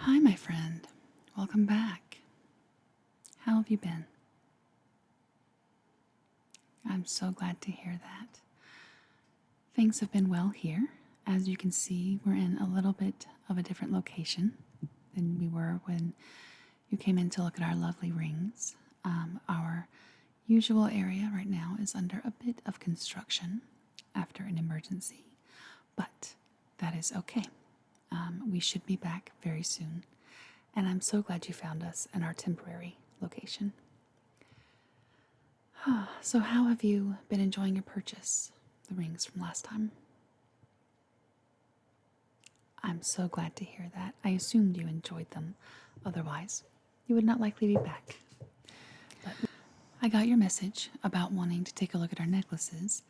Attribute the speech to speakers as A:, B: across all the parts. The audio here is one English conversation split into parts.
A: Hi, my friend. Welcome back. How have you been? I'm so glad to hear that. Things have been well here. As you can see, we're in a little bit of a different location than we were when you came in to look at our lovely rings. Our usual area right now is under a bit of construction after an emergency, but that is okay. We should be back very soon, and I'm so glad you found us in our temporary location. So, how have you been enjoying your purchase? The rings from last time? I'm so glad to hear that. I assumed you enjoyed them. Otherwise, you would not likely be back. But I got your message about wanting to take a look at our necklaces,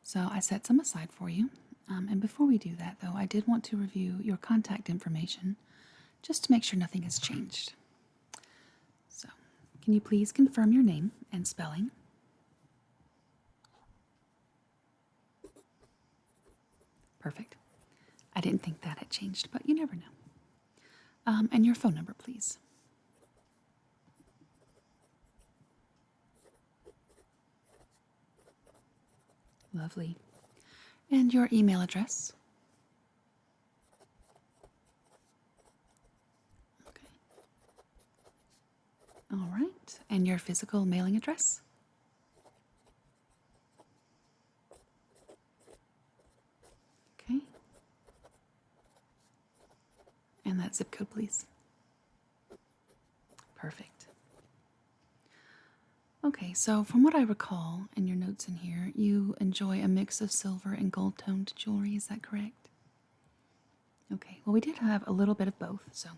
A: so I set some aside for you. And before we do that, though, I did want to review your contact information just to make sure nothing has changed. So, can you please confirm your name and spelling? Perfect. I didn't think that had changed, but you never know. And your phone number, please. Lovely. And your email address. Okay. All right. And your physical mailing address. Okay. And that zip code, please. Perfect. Okay, so from what I recall in your notes in here, you enjoy a mix of silver and gold toned jewelry, is that correct? Okay, well, we did have a little bit of both, so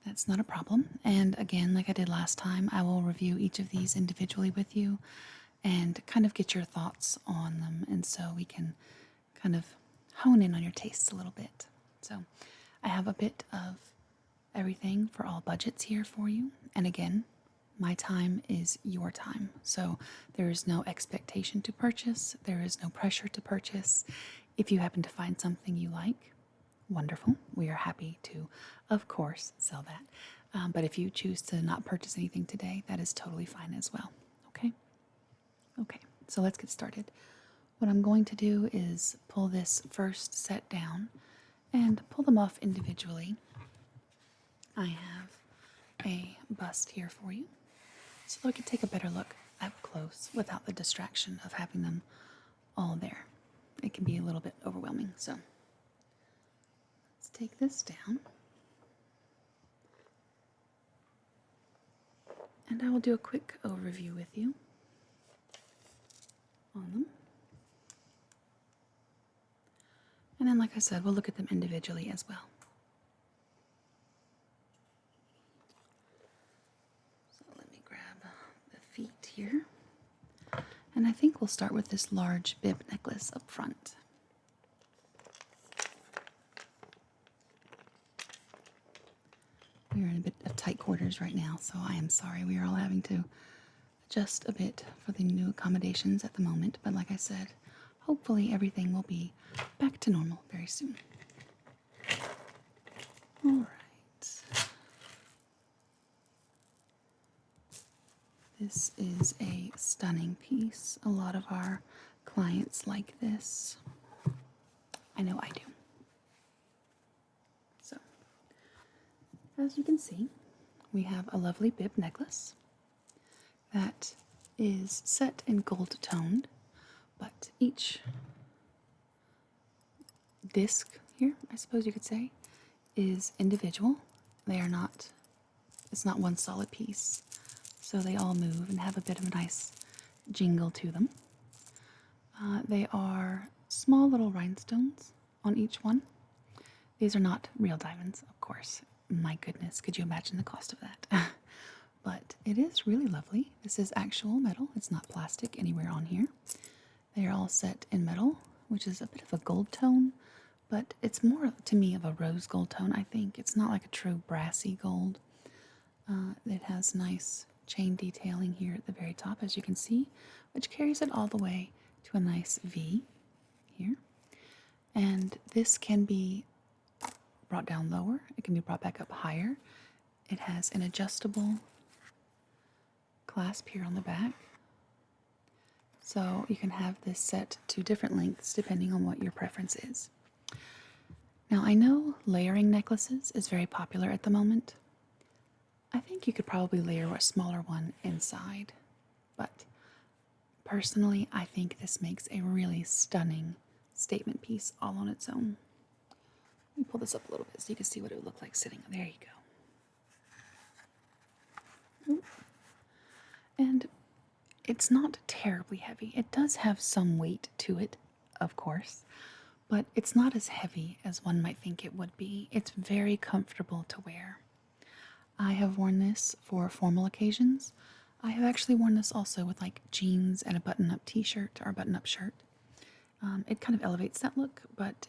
A: that's not a problem. And again, like I did last time, I will review each of these individually with you and kind of get your thoughts on them, and so we can kind of hone in on your tastes a little bit. So I have a bit of everything for all budgets here for you. And again, my time is your time. So there is no expectation to purchase. There is no pressure to purchase. If you happen to find something you like, wonderful. We are happy to, of course, sell that. But if you choose to not purchase anything today, that is totally fine as well. Okay? Okay, so let's get started. What I'm going to do is pull this first set down and pull them off individually. I have a bust here for you, so that we can take a better look up close without the distraction of having them all there. It can be a little bit overwhelming, so let's take this down. And I will do a quick overview with you on them. And then, like I said, we'll look at them individually as well. So let me grab the feet here. And I think we'll start with this large bib necklace up front. We are in a bit of tight quarters right now, so I am sorry. We are all having to adjust a bit for the new accommodations at the moment. But like I said, hopefully everything will be back to normal very soon. All right. This is a stunning piece. A lot of our clients like this. I know I do. So, as you can see, we have a lovely bib necklace that is set in gold toned, but each disc here, I suppose you could say, is individual. They are not, it's not one solid piece. So they all move and have a bit of a nice jingle to them. They are small little rhinestones on each one. These are not real diamonds, of course. My goodness, could you imagine the cost of that? But it is really lovely. This is actual metal. It's not plastic anywhere on here. They are all set in metal, which is a bit of a gold tone, but it's more to me of a rose gold tone, I think. It's not like a true brassy gold. It has nice chain detailing here at the very top, as you can see, which carries it all the way to a nice V here. And this can be brought down lower. It can be brought back up higher. It has an adjustable clasp here on the back. So you can have this set to different lengths depending on what your preference is. Now I know layering necklaces is very popular at the moment. I think you could probably layer a smaller one inside, but personally I think this makes a really stunning statement piece all on its own. Let me pull this up a little bit so you can see what it would look like sitting. There you go. Ooh. And it's not terribly heavy. It does have some weight to it, of course, but it's not as heavy as one might think it would be. It's very comfortable to wear. I have worn this for formal occasions. I have actually worn this also with like jeans and a button-up t-shirt or a button-up shirt. It kind of elevates that look, but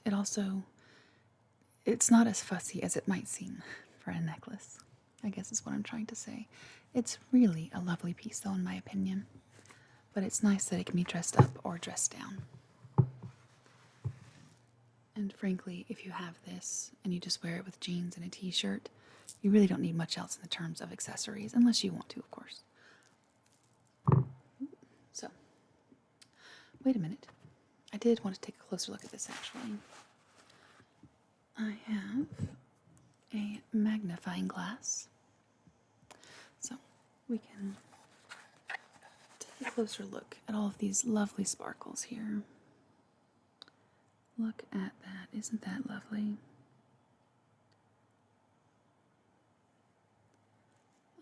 A: it's not as fussy as it might seem for a necklace, I guess is what I'm trying to say. It's really a lovely piece though, in my opinion. But it's nice that it can be dressed up or dressed down. And frankly, if you have this and you just wear it with jeans and a t-shirt, you really don't need much else in the terms of accessories, unless you want to, of course. So, wait a minute. I did want to take a closer look at this, actually. I have a magnifying glass. So, we can take a closer look at all of these lovely sparkles here. Look at that. Isn't that lovely?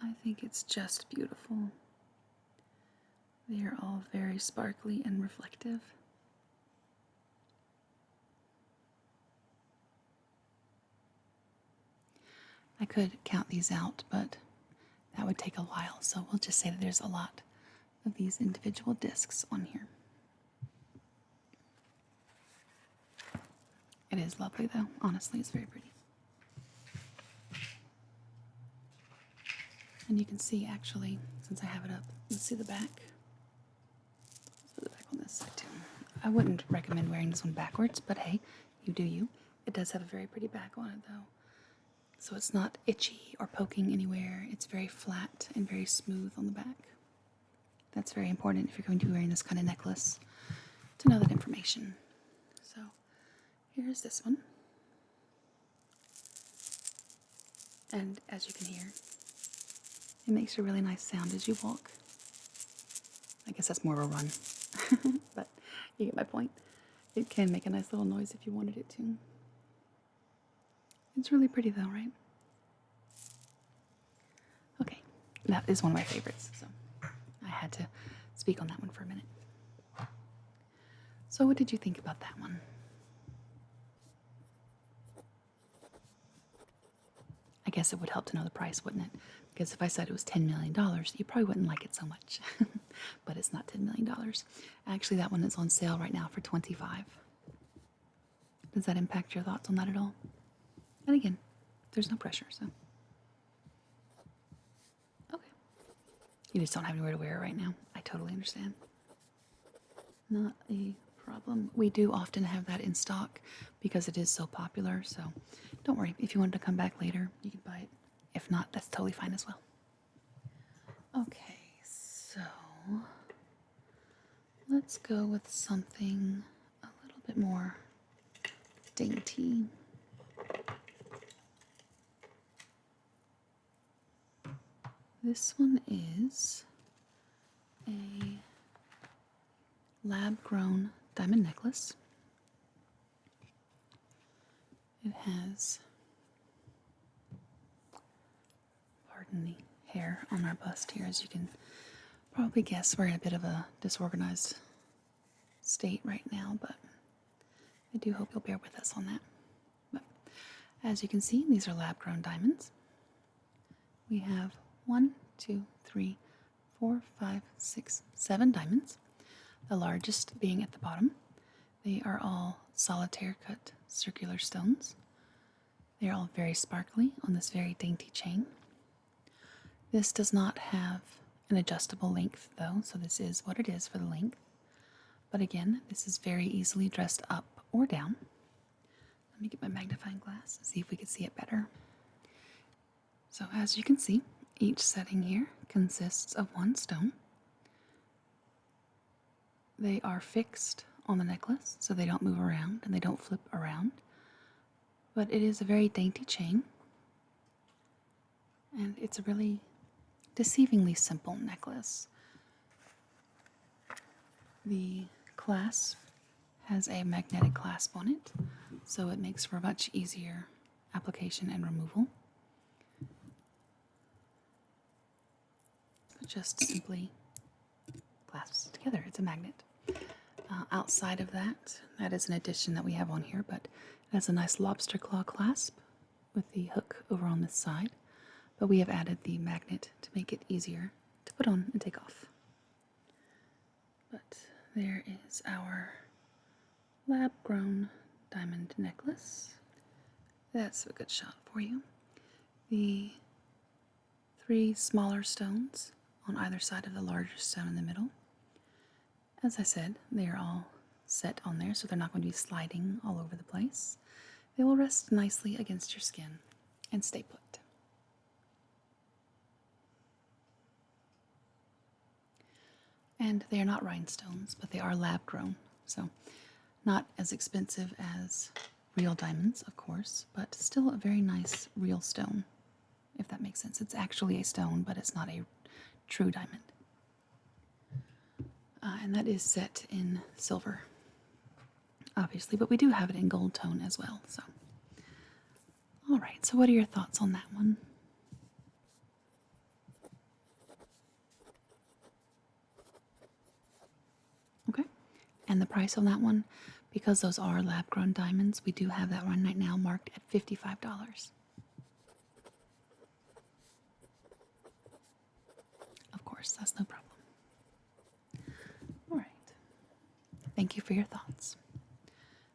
A: I think it's just beautiful. They are all very sparkly and reflective. I could count these out, but that would take a while, so we'll just say that there's a lot of these individual discs on here. It is lovely though, honestly, it's very pretty. And you can see actually, since I have it up, let's see the back. Let's put the back on this side too. I wouldn't recommend wearing this one backwards, but hey, you do you. It does have a very pretty back on it though. So it's not itchy or poking anywhere. It's very flat and very smooth on the back. That's very important if you're going to be wearing this kind of necklace, to know that information. So here's this one. And as you can hear, it makes a really nice sound as you walk. I guess that's more of a run, but you get my point. It can make a nice little noise if you wanted it to. It's really pretty though, right? Okay, that is one of my favorites, so I had to speak on that one for a minute. So what did you think about that one? I guess it would help to know the price, wouldn't it? Because if I said it was $10 million, you probably wouldn't like it so much. But it's not $10 million. Actually, that one is on sale right now for $25. Does that impact your thoughts on that at all? And again, there's no pressure, so. Okay. You just don't have anywhere to wear it right now. I totally understand. Not a problem. We do often have that in stock because it is so popular, so don't worry. If you wanted to come back later, you can buy it. If not, that's totally fine as well. Okay, so let's go with something a little bit more dainty. This one is a lab-grown diamond necklace. It has, pardon the hair on our bust here, as you can probably guess, we're in a bit of a disorganized state right now, but I do hope you'll bear with us on that. But as you can see, these are lab-grown diamonds. We have 1, 2, 3, 4, 5, 6, 7 diamonds, the largest being at the bottom. They are all solitaire cut circular stones. They are all very sparkly on this very dainty chain. This does not have an adjustable length though, so this is what it is for the length. But again, this is very easily dressed up or down. Let me get my magnifying glass and see if we can see it better. So as you can see, each setting here consists of one stone. They are fixed on the necklace, so they don't move around and they don't flip around. But it is a very dainty chain, and it's a really deceivingly simple necklace. The clasp has a magnetic clasp on it, so it makes for much easier application and removal. It just simply clasps together. It's a magnet. Outside of that, that is an addition that we have on here, but it has a nice lobster claw clasp with the hook over on this side. But we have added the magnet to make it easier to put on and take off. But there is our lab-grown diamond necklace. That's a good shot for you. The 3 smaller stones on either side of the larger stone in the middle. As I said, they are all set on there, so they're not going to be sliding all over the place. They will rest nicely against your skin and stay put. And they are not rhinestones, but they are lab-grown, so not as expensive as real diamonds, of course, but still a very nice real stone, if that makes sense. It's actually a stone, but it's not a true diamond. And that is set in silver, obviously, but we do have it in gold tone as well. So, all right, so what are your thoughts on that one? Okay, and the price on that one, because those are lab-grown diamonds, we do have that one right now marked at $55. Of course, that's no problem. All right. Thank you for your thoughts.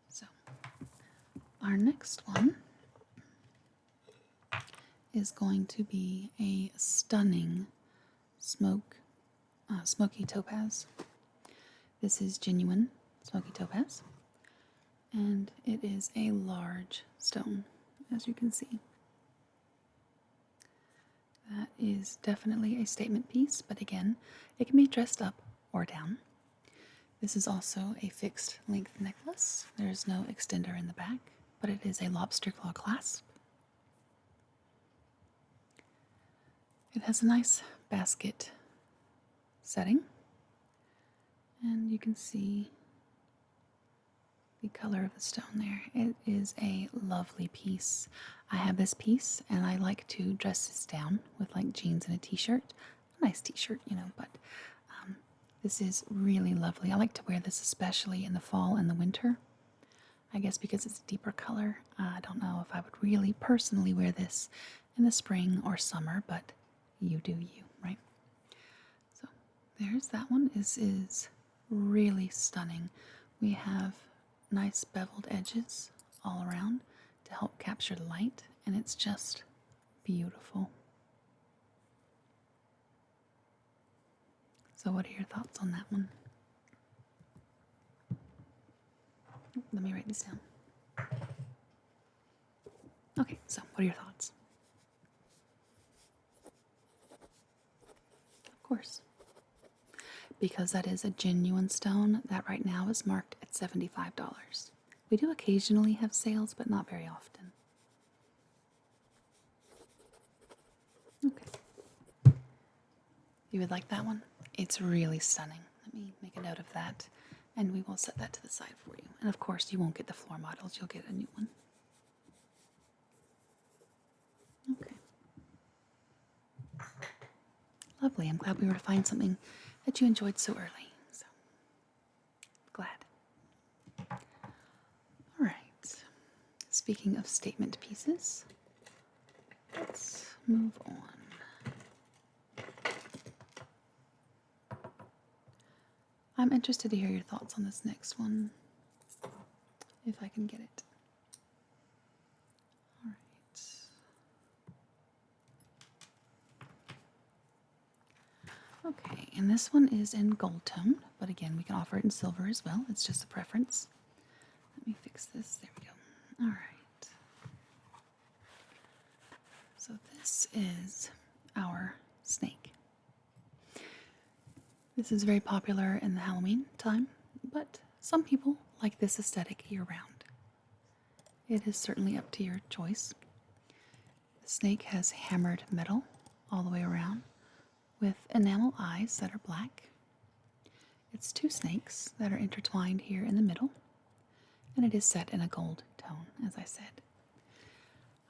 A: So, our next one is going to be a stunning smoky topaz. This is genuine smoky topaz, and it is a large stone, as you can see. That is definitely a statement piece, but again, it can be dressed up or down. This is also a fixed length necklace. There is no extender in the back, but it is a lobster claw clasp. It has a nice basket setting, and you can see the color of the stone there. It is a lovely piece. I have this piece, and I like to dress this down with like jeans and a t-shirt. A nice t-shirt, you know, but this is really lovely. I like to wear this especially in the fall and the winter. I guess because it's a deeper color. I don't know if I would really personally wear this in the spring or summer, but you do you, right? So there's that one. This is really stunning. We have nice beveled edges all around to help capture the light, and it's just beautiful. So what are your thoughts on that one? Let me write this down. Okay, so what are your thoughts? Of course. Because that is a genuine stone, that right now is marked at $75. We do occasionally have sales, but not very often. Okay. You would like that one? It's really stunning. Let me make a note of that, and we will set that to the side for you. And of course, you won't get the floor models, you'll get a new one. Okay. Lovely. I'm glad we were to find something that you enjoyed so early. So, glad. All right. Speaking of statement pieces, let's move on. I'm interested to hear your thoughts on this next one, if I can get it. All right. Okay, and this one is in gold tone, but again, we can offer it in silver as well. It's just a preference. Let me fix this. There we go. All right. So this is our snake. This is very popular in the Halloween time, but some people like this aesthetic year-round. It is certainly up to your choice. The snake has hammered metal all the way around with enamel eyes that are black. It's two snakes that are intertwined here in the middle, and it is set in a gold tone, as I said.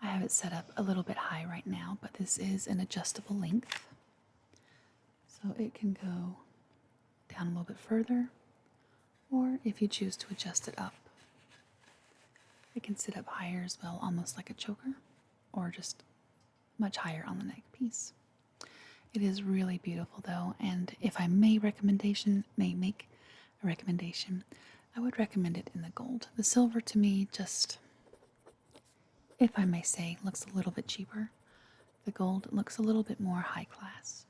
A: I have it set up a little bit high right now, but this is an adjustable length. So it can go down a little bit further, or if you choose to adjust it up, it can sit up higher as well, almost like a choker, or just much higher on the neck piece. It is really beautiful though, and if I may make a recommendation, I would recommend it in the gold. The silver to me just, if I may say, looks a little bit cheaper. The gold looks a little bit more high class.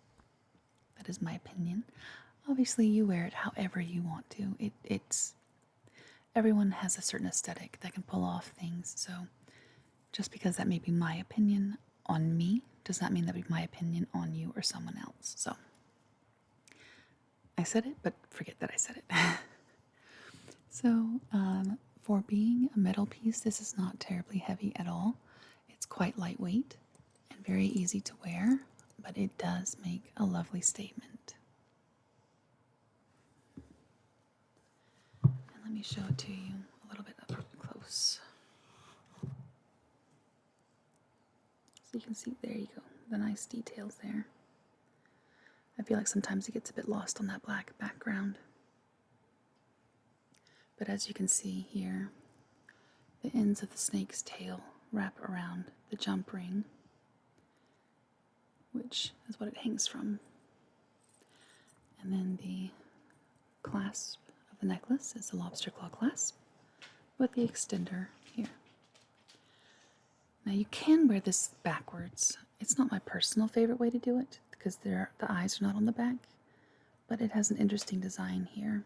A: That is my opinion. Obviously, you wear it however you want to. It's everyone has a certain aesthetic that can pull off things. So just because that may be my opinion on me does not mean that would be my opinion on you or someone else. So I said it, but forget that I said it. So for being a metal piece, this is not terribly heavy at all. It's quite lightweight and very easy to wear, but it does make a lovely statement. And let me show it to you a little bit up close. So you can see, there you go, the nice details there. I feel like sometimes it gets a bit lost on that black background. But as you can see here, the ends of the snake's tail wrap around the jump ring, which is what it hangs from. And then the clasp of the necklace is the lobster claw clasp with the extender here. Now you can wear this backwards. It's not my personal favorite way to do it because the eyes are not on the back, but it has an interesting design here.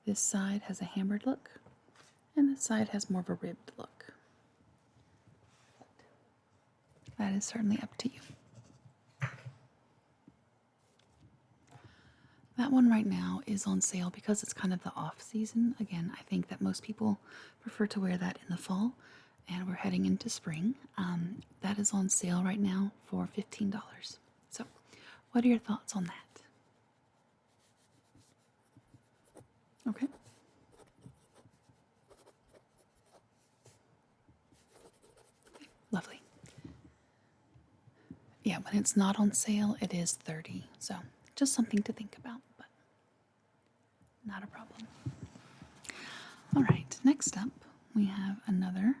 A: This side has a hammered look, and this side has more of a ribbed look. That is certainly up to you. That one right now is on sale because it's kind of the off season. Again, I think that most people prefer to wear that in the fall, and we're heading into spring. That is on sale right now for $15. So, what are your thoughts on that? Okay. Lovely. Yeah, when it's not on sale, it is $30. So, just something to think about, but not a problem. All right, next up, we have another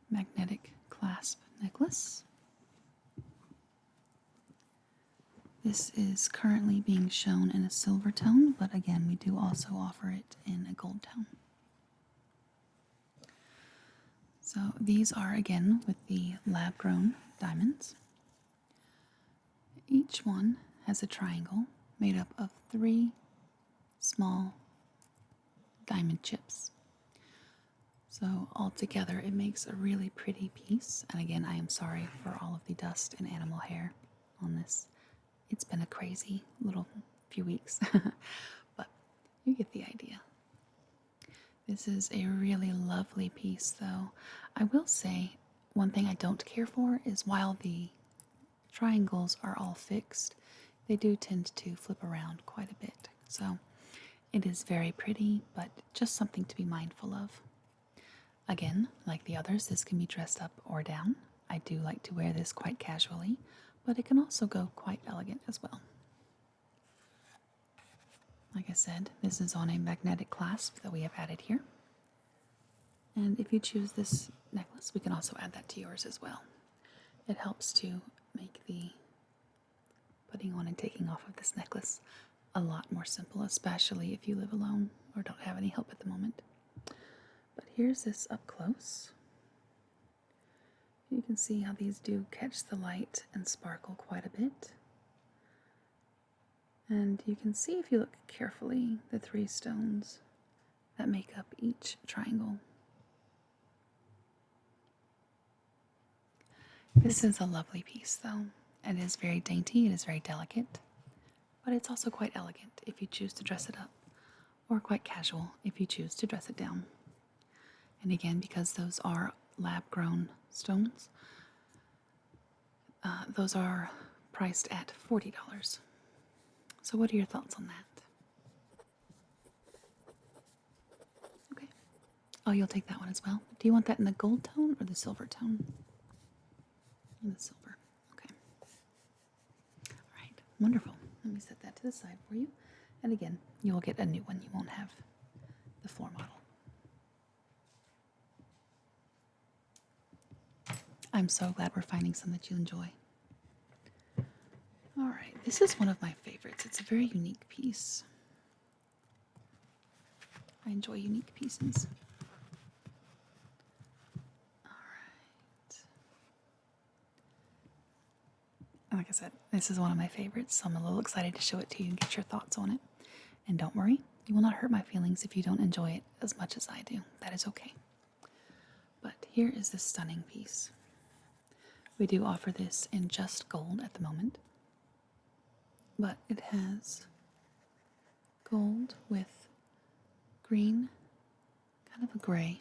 A: magnetic clasp necklace. This is currently being shown in a silver tone, but again, we do also offer it in a gold tone. So these are again with the lab-grown diamonds. Each one has a triangle made up of 3 small diamond chips. So altogether, it makes a really pretty piece. And again, I am sorry for all of the dust and animal hair on this. It's been a crazy little few weeks, but you get the idea. This is a really lovely piece, though. I will say one thing I don't care for is while the triangles are all fixed, they do tend to flip around quite a bit. So it is very pretty, but just something to be mindful of. Again, like the others, this can be dressed up or down. I do like to wear this quite casually, but it can also go quite elegant as well. Like I said, this is on a magnetic clasp that we have added here. And if you choose this necklace, we can also add that to yours as well. It helps to make the putting on and taking off of this necklace a lot more simple, especially if you live alone or don't have any help at the moment. But here's this up close. You can see how these do catch the light and sparkle quite a bit. And you can see, if you look carefully, the 3 stones that make up each triangle. This is a lovely piece, though. It is very dainty, it is very delicate, but it's also quite elegant if you choose to dress it up, or quite casual if you choose to dress it down. And again, because those are lab-grown stones, those are priced at $40. So what are your thoughts on that? Okay. Oh, you'll take that one as well. Do you want that in the gold tone or the silver tone? In the silver. Okay. All right. Wonderful. Let me set that to the side for you. And again, you will get a new one. You won't have the floor model. I'm so glad we're finding some that you enjoy. All right. This is one of my favorites. It's a very unique piece. I enjoy unique pieces. All right. Like I said, this is one of my favorites, so I'm a little excited to show it to you and get your thoughts on it. And don't worry, you will not hurt my feelings if you don't enjoy it as much as I do. That is okay. But here is this stunning piece. We do offer this in just gold at the moment, but it has gold with green, kind of a gray,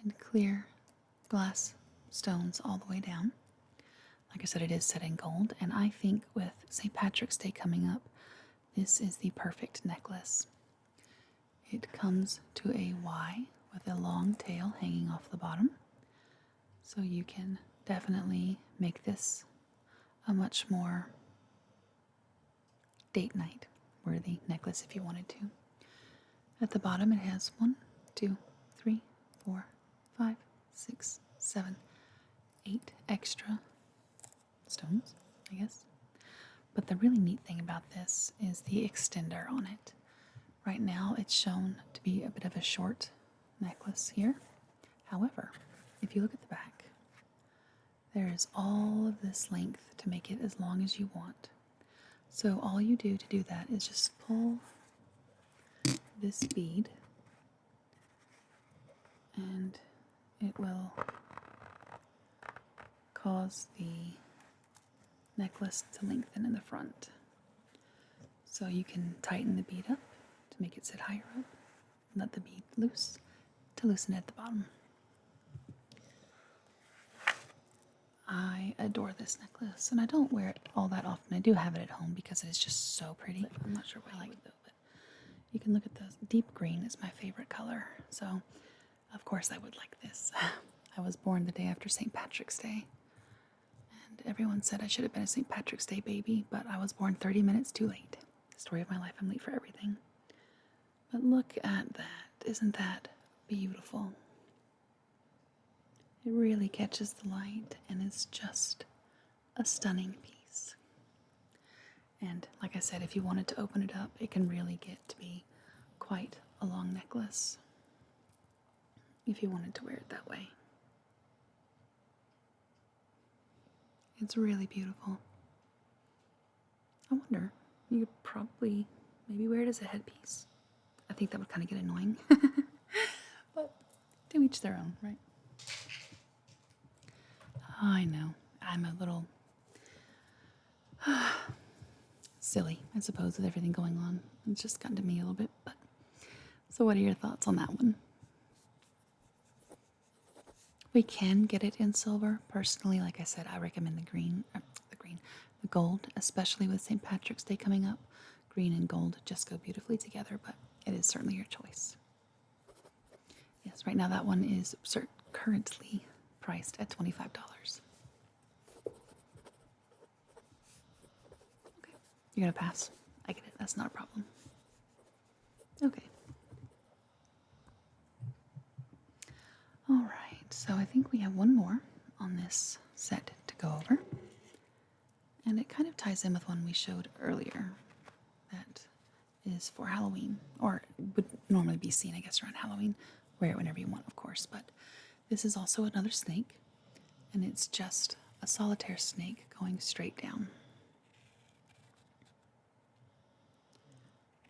A: and clear glass stones all the way down. Like I said, it is set in gold, and I think with St. Patrick's Day coming up, this is the perfect necklace. It comes to a Y with a long tail hanging off the bottom, so you can definitely make this a much more date night worthy necklace if you wanted to. At the bottom it has 1, 2, 3, 4, 5, 6, 7, 8 extra stones, I guess. But the really neat thing about this is the extender on it. Right now it's shown to be a bit of a short necklace here. However, if you look at the back, there is all of this length to make it as long as you want. So all you do to do that is just pull this bead and it will cause the necklace to lengthen in the front. So you can tighten the bead up to make it sit higher up, and let the bead loose to loosen it at the bottom. I adore this necklace, and I don't wear it all that often. I do have it at home because it is just so pretty. I'm not sure what I like though, but you can look at the deep green is my favorite color. So, of course, I would like this. I was born the day after St. Patrick's Day, and everyone said I should have been a St. Patrick's Day baby, but I was born 30 minutes too late. Story of my life, I'm late for everything. But look at that. Isn't that beautiful? It really catches the light and is just a stunning piece. And like I said, if you wanted to open it up, it can really get to be quite a long necklace if you wanted to wear it that way. It's really beautiful. I wonder, you could probably maybe wear it as a headpiece. I think that would kind of get annoying. But to each their own, right? I know. I'm a little silly, I suppose, with everything going on. It's just gotten to me a little bit. But so what are your thoughts on that one? We can get it in silver. Personally, like I said, I recommend the gold, especially with St. Patrick's Day coming up. Green and gold just go beautifully together, but it is certainly your choice. Yes, right now that one is currently priced at $25. Okay, you're gonna pass. I get it, that's not a problem. Okay. All right, so I think we have one more on this set to go over. And it kind of ties in with one we showed earlier that is for Halloween, or would normally be seen, I guess, around Halloween. Wear it whenever you want, of course, but this is also another snake, and it's just a solitaire snake going straight down.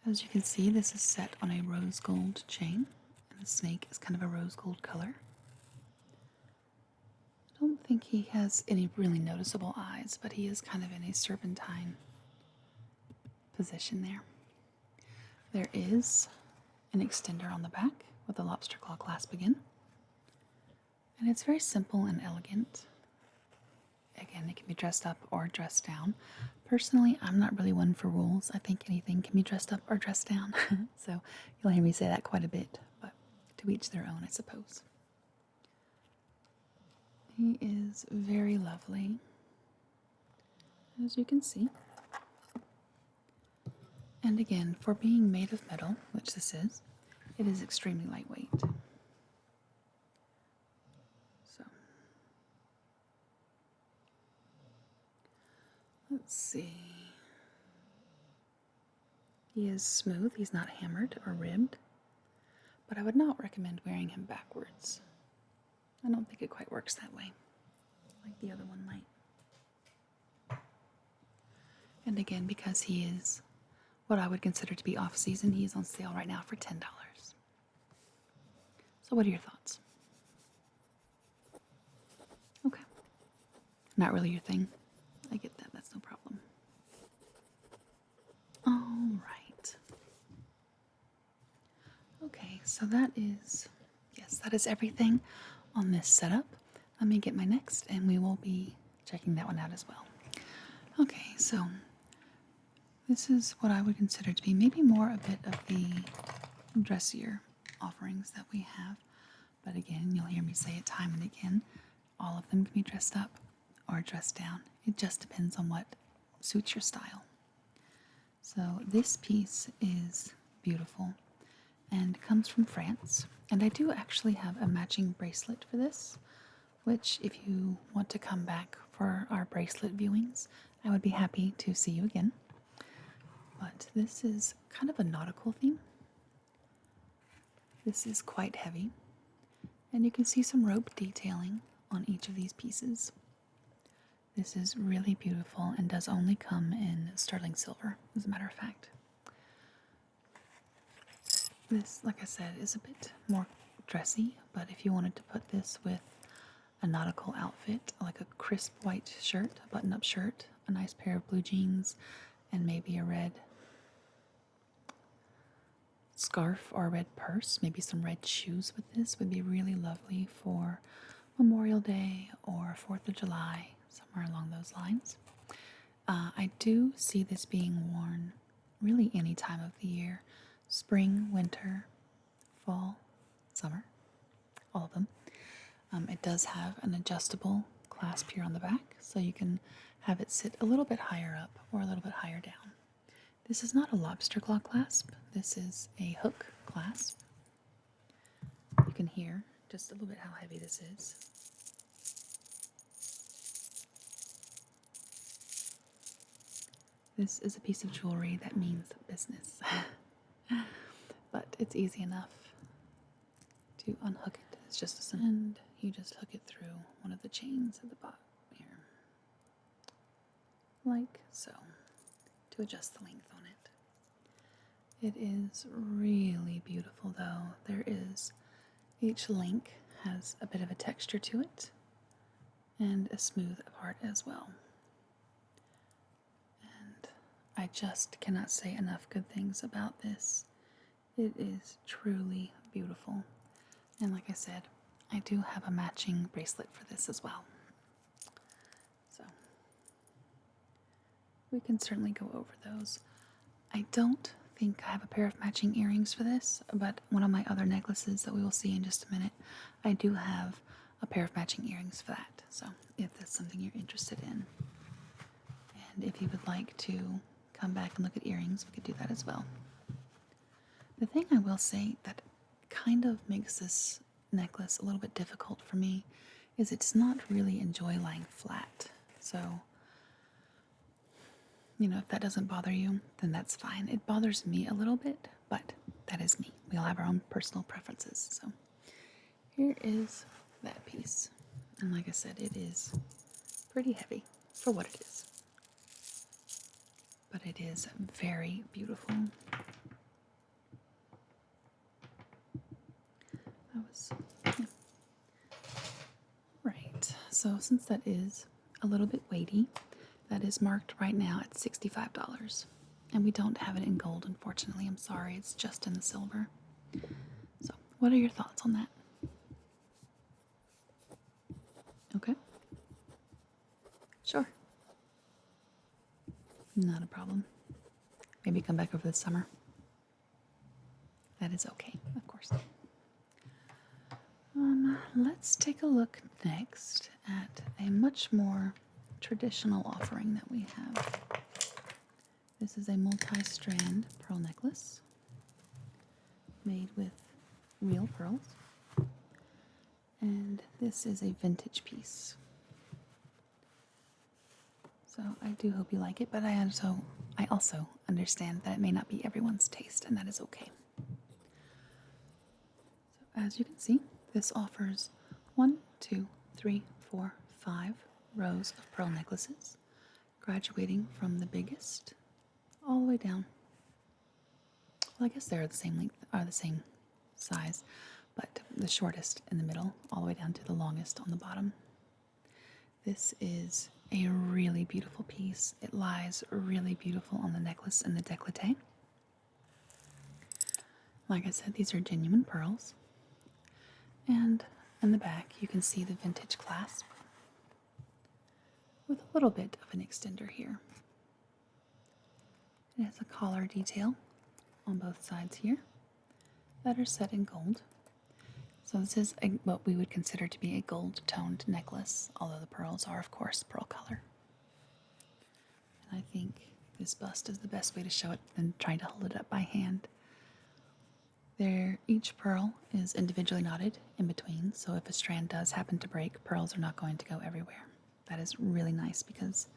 A: As you can see, this is set on a rose gold chain, and the snake is kind of a rose gold color. don't think he has any really noticeable eyes, but he is kind of in a serpentine position there. There is an extender on the back with a lobster claw clasp again. And it's very simple and elegant. Again, it can be dressed up or dressed down. Personally, I'm not really one for rules. I think anything can be dressed up or dressed down. So you'll hear me say that quite a bit, but to each their own, I suppose. He is very lovely, as you can see. And again, for being made of metal, which this is, it is extremely lightweight. So, let's see. He is smooth, he's not hammered or ribbed, but I would not recommend wearing him backwards. I don't think it quite works that way, like the other one might. And again, because he is what I would consider to be off-season, he is on sale right now for $10. So what are your thoughts? Okay. Not really your thing. I get that, that's no problem. All right. Okay, so that is everything on this setup. Let me get my next and we will be checking that one out as well. Okay, so this is what I would consider to be maybe more a bit of the dressier offerings that we have. But again, you'll hear me say it time and again, all of them can be dressed up or dressed down. It just depends on what suits your style. So this piece is beautiful and comes from France. And I do actually have a matching bracelet for this, which if you want to come back for our bracelet viewings, I would be happy to see you again. But this is kind of a nautical theme. This is quite heavy, and you can see some rope detailing on each of these pieces. This is really beautiful and does only come in sterling silver, as a matter of fact. This, like I said, is a bit more dressy, but if you wanted to put this with a nautical outfit, like a crisp white shirt, a button-up shirt, a nice pair of blue jeans, and maybe a red scarf or a red purse, maybe some red shoes with this would be really lovely for Memorial Day or 4th of July, somewhere along those lines. I do see this being worn really any time of the year. Spring, winter, fall, summer, all of them. It does have an adjustable clasp here on the back, so you can have it sit a little bit higher up or a little bit higher down. This is not a lobster claw clasp, this is a hook clasp. You can hear just a little bit how heavy this is. This is a piece of jewelry that means business. But it's easy enough to unhook it. It's just a simple, and you just hook it through one of the chains at the bottom here, like so, to adjust the length on it. It is really beautiful though. Each link has a bit of a texture to it and a smooth part as well. And I just cannot say enough good things about this. It is truly beautiful. And like I said, I do have a matching bracelet for this as well. So we can certainly go over those. I don't think I have a pair of matching earrings for this, but one of my other necklaces that we will see in just a minute, I do have a pair of matching earrings for that. So if that's something you're interested in, and if you would like to come back and look at earrings, we could do that as well. The thing I will say that kind of makes this necklace a little bit difficult for me is it does not really enjoy lying flat. So, you know, if that doesn't bother you, then that's fine. It bothers me a little bit, but that is me. We all have our own personal preferences. So here is that piece. And like I said, it is pretty heavy for what it is. But it is very beautiful. Right, So since that is a little bit weighty, that is marked right now at $65. And we don't have it in gold, unfortunately. I'm sorry, it's just in the silver. So, what are your thoughts on that? Okay. Sure. Not a problem. Maybe come back over the summer. That is okay, of course. Let's take a look next at a much more traditional offering that we have. This is a multi-strand pearl necklace made with real pearls. And this is a vintage piece. So I do hope you like it, but I also understand that it may not be everyone's taste, and that is okay. So as you can see, this offers 1, 2, 3, 4, 5 rows of pearl necklaces, graduating from the biggest all the way down. Well, I guess they're the same length, are the same size, but the shortest in the middle, all the way down to the longest on the bottom. This is a really beautiful piece. It lies really beautiful on the necklace and the décolleté. Like I said, these are genuine pearls. And in the back, you can see the vintage clasp with a little bit of an extender here. It has a collar detail on both sides here that are set in gold. So this is what we would consider to be a gold-toned necklace, although the pearls are, of course, pearl color. And I think this bust is the best way to show it than trying to hold it up by hand. Each pearl is individually knotted in between, so if a strand does happen to break, pearls are not going to go everywhere. That is really nice because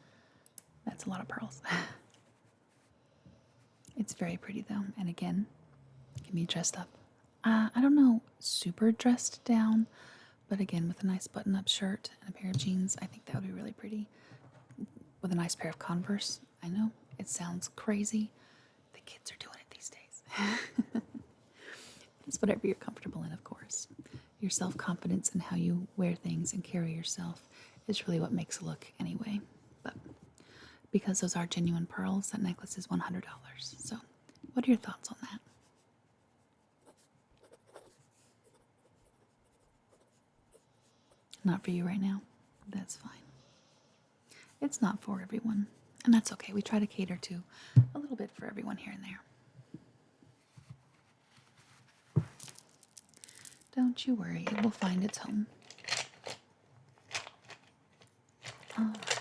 A: that's a lot of pearls. It's very pretty though, and again, can be dressed up. I don't know, super dressed down, but again, with a nice button-up shirt and a pair of jeans, I think that would be really pretty. With a nice pair of Converse. I know, it sounds crazy. The kids are doing it these days. It's whatever you're comfortable in, of course. Your self-confidence and how you wear things and carry yourself is really what makes a look anyway. But because those are genuine pearls, that necklace is $100. So, what are your thoughts on that? Not for you right now. That's fine. It's not for everyone, and that's okay. We try to cater to a little bit for everyone here and there. Don't you worry, it will find its home. All right.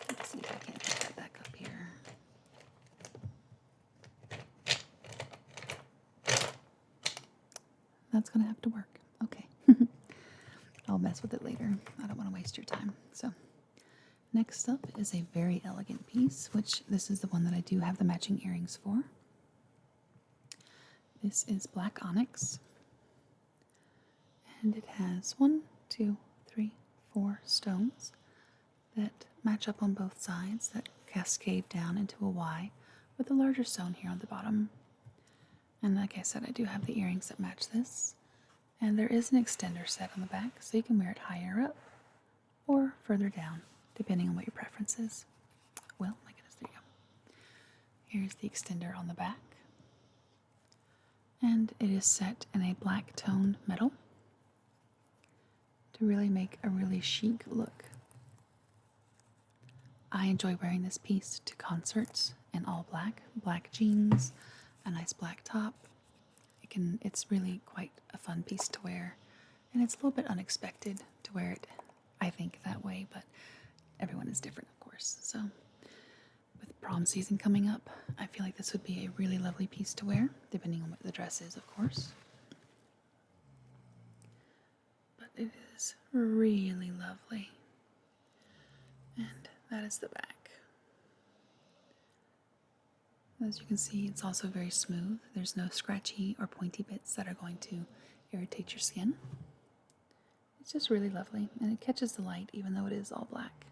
A: Let's see if I can't put that back up here. That's going to have to work. Okay. I'll mess with it later. I don't want to waste your time. So, next up is a very elegant piece, which this is the one that I do have the matching earrings for. This is black onyx, and it has 1, 2, 3, 4 stones that match up on both sides that cascade down into a Y with a larger stone here on the bottom. And like I said, I do have the earrings that match this, and there is an extender set on the back, so you can wear it higher up or further down, depending on what your preference is. Well, my goodness, there you go. Here's the extender on the back. And it is set in a black tone metal to really make a really chic look. I enjoy wearing this piece to concerts in all black, black jeans, a nice black top. It's really quite a fun piece to wear, and it's a little bit unexpected to wear it, I think, that way, but everyone is different, of course. So with prom season coming up, I feel like this would be a really lovely piece to wear, depending on what the dress is, of course. But it is really lovely. And that is the back. As you can see, it's also very smooth. There's no scratchy or pointy bits that are going to irritate your skin. It's just really lovely, and it catches the light even though it is all black.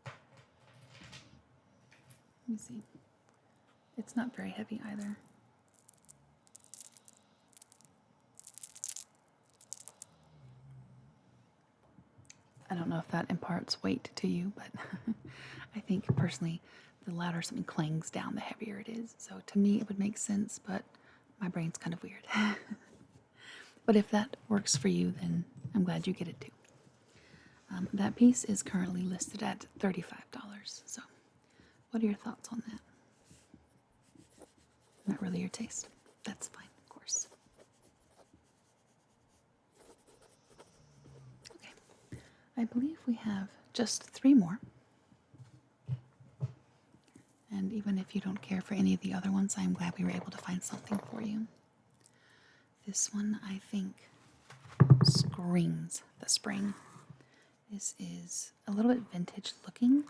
A: Let me see. It's not very heavy either. I don't know if that imparts weight to you, but I think personally the louder something clangs down, the heavier it is. So to me it would make sense, but my brain's kind of weird. But if that works for you, then I'm glad you get it too. That piece is currently listed at $35. So what are your thoughts on that? Not really your taste. That's fine, of course. Okay. I believe we have just 3 more. And even if you don't care for any of the other ones, I'm glad we were able to find something for you. This one, I think, screams the spring. This is a little bit vintage looking,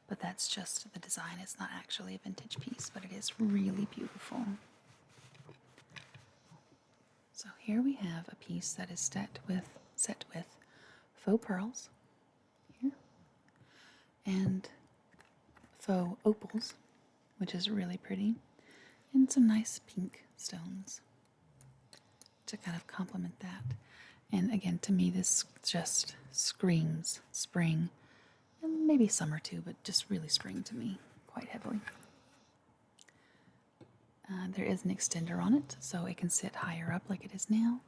A: but that's just the design. It's not actually a vintage piece, but it is really beautiful. So here we have a piece that is set with faux pearls here and faux opals, which is really pretty, and some nice pink stones to kind of complement that. And again, to me, this just screams spring, and maybe summer too, but just really spring to me quite heavily. There is an extender on it, so it can sit higher up like it is now,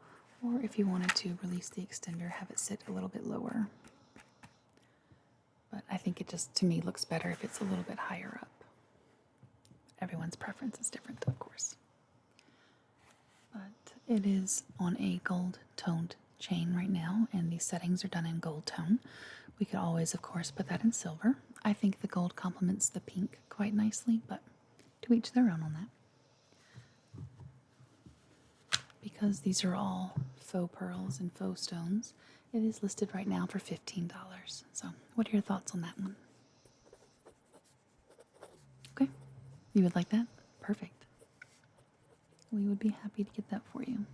A: or if you wanted to release the extender, have it sit a little bit lower. But I think it just, to me, looks better if it's a little bit higher up. Everyone's preference is different, of course. But it is on a gold-toned chain right now, and the settings are done in gold tone. We could always, of course, put that in silver. I think the gold complements the pink quite nicely, but to each their own on that. Because these are all faux pearls and faux stones, it is listed right now for $15. So what are your thoughts on that one? Okay, you would like that? Perfect. We would be happy to get that for you.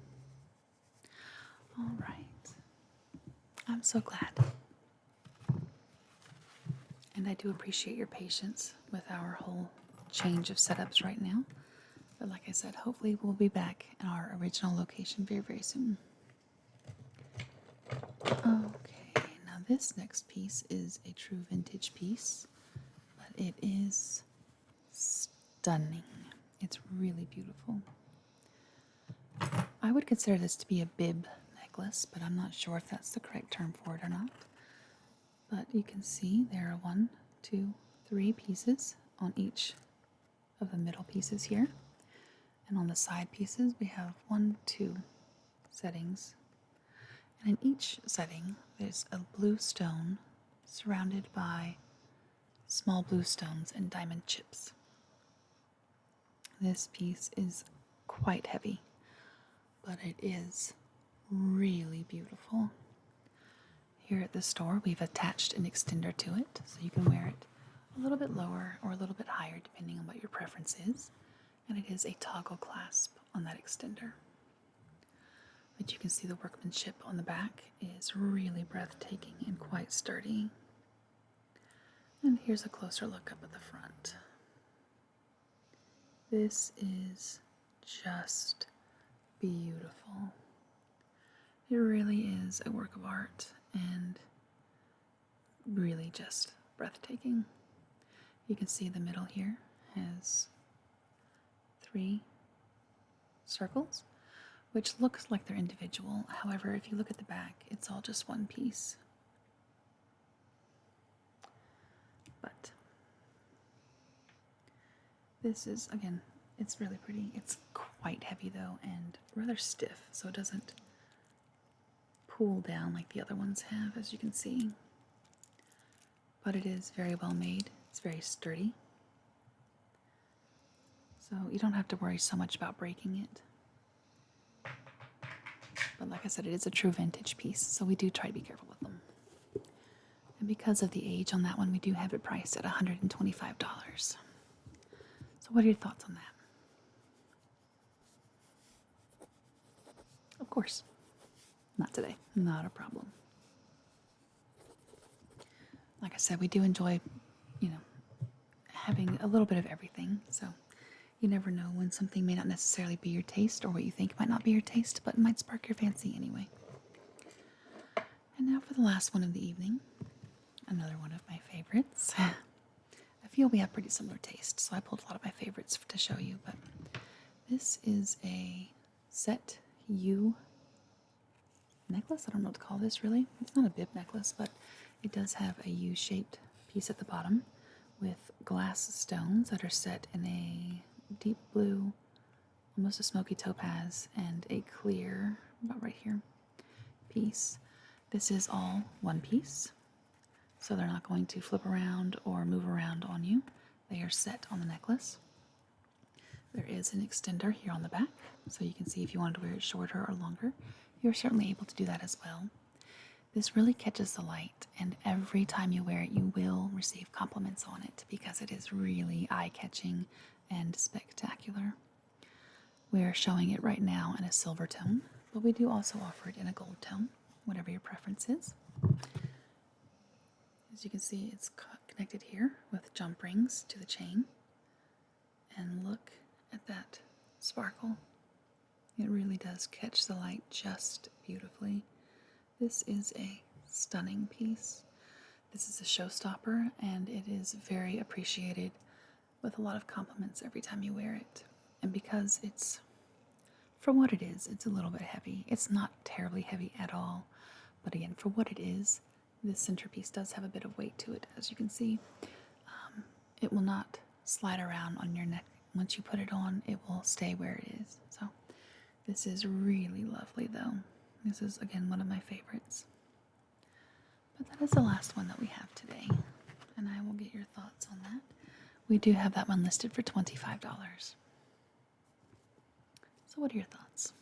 A: All right. I'm so glad. And I do appreciate your patience with our whole change of setups right now. But like I said, hopefully we'll be back in our original location very, very soon. Okay, now this next piece is a true vintage piece, but it is stunning. It's really beautiful. I would consider this to be a bib necklace, but I'm not sure if that's the correct term for it or not. But you can see there are 1, 2, 3 pieces on each of the middle pieces here. And on the side pieces, we have 1, 2 settings. And in each setting, there's a blue stone surrounded by small blue stones and diamond chips. This piece is quite heavy, but it is really beautiful. Here at the store, we've attached an extender to it, so you can wear it a little bit lower or a little bit higher, depending on what your preference is. And it is a toggle clasp on that extender. But you can see the workmanship on the back is really breathtaking and quite sturdy. And here's a closer look up at the front. This is just beautiful. It really is a work of art and really just breathtaking. You can see the middle here has 3 circles, which looks like they're individual. However, if you look at the back, it's all just one piece. But this is, again, it's really pretty. It's quite heavy though and rather stiff, so it doesn't pull down like the other ones have, as you can see. But it is very well made. It's very sturdy. So you don't have to worry so much about breaking it. But like I said, it is a true vintage piece, so we do try to be careful with them. And because of the age on that one, we do have it priced at $125. So what are your thoughts on that? Of course. Not today. Not a problem. Like I said, we do enjoy, having a little bit of everything. So you never know when something may not necessarily be your taste or what you think might not be your taste, but it might spark your fancy anyway. And now for the last one of the evening. another one of my favorites. I feel we have pretty similar tastes, so I pulled a lot of my favorites to show you, but this is a set U necklace. I don't know what to call this really. It's not a bib necklace, but it does have a U-shaped piece at the bottom with glass stones that are set in a deep blue, almost a smoky topaz, and a clear, about right here, piece. This is all one piece, so they're not going to flip around or move around on you. They are set on the necklace. There is an extender here on the back, so you can see if you wanted to wear it shorter or longer, you're certainly able to do that as well. This really catches the light, and every time you wear it, you will receive compliments on it because it is really eye-catching and spectacular. We are showing it right now in a silver tone, but we do also offer it in a gold tone, whatever your preference is. As you can see, it's connected here with jump rings to the chain. And look at that sparkle. It really does catch the light just beautifully. This is a stunning piece. This is a showstopper, and it is very appreciated with a lot of compliments every time you wear it. And because it's, for what it is, it's a little bit heavy. It's not terribly heavy at all, but again, for what it is, this centerpiece does have a bit of weight to it, as you can see. It will not slide around on your neck. Once you put it on, it will stay where it is. So this is really lovely though. This is, again, one of my favorites. But that is the last one that we have today, and I will get your thoughts on that. We do have that one listed for $25. So what are your thoughts?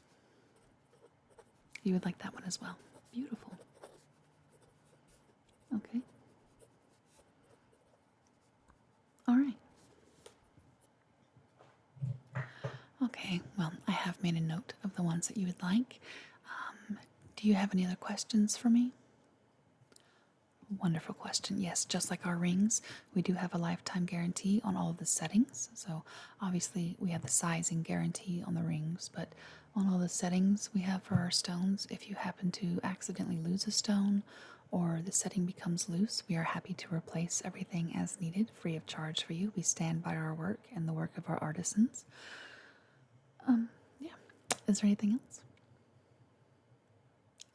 A: You would like that one as well. Beautiful. Okay. All right. Okay, well, I have made a note of the ones that you would like. Do you have any other questions for me? Wonderful question. Yes, just like our rings, we do have a lifetime guarantee on all of the settings. So obviously we have the sizing guarantee on the rings, but on all the settings we have for our stones, if you happen to accidentally lose a stone or the setting becomes loose, we are happy to replace everything as needed, free of charge for you. We stand by our work and the work of our artisans. Yeah. Is there anything else?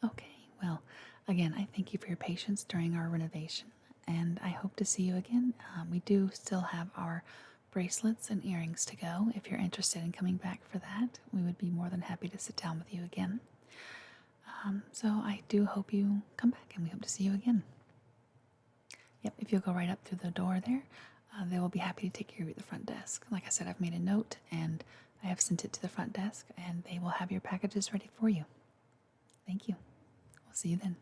A: Okay, well, again, I thank you for your patience during our renovation, and I hope to see you again. We do still have our bracelets and earrings to go. If you're interested in coming back for that, we would be more than happy to sit down with you again. So I do hope you come back, and we hope to see you again. Yep, if you'll go right up through the door there, they will be happy to take care of you at the front desk. Like I said, I've made a note, and I have sent it to the front desk, and they will have your packages ready for you. Thank you. We'll see you then.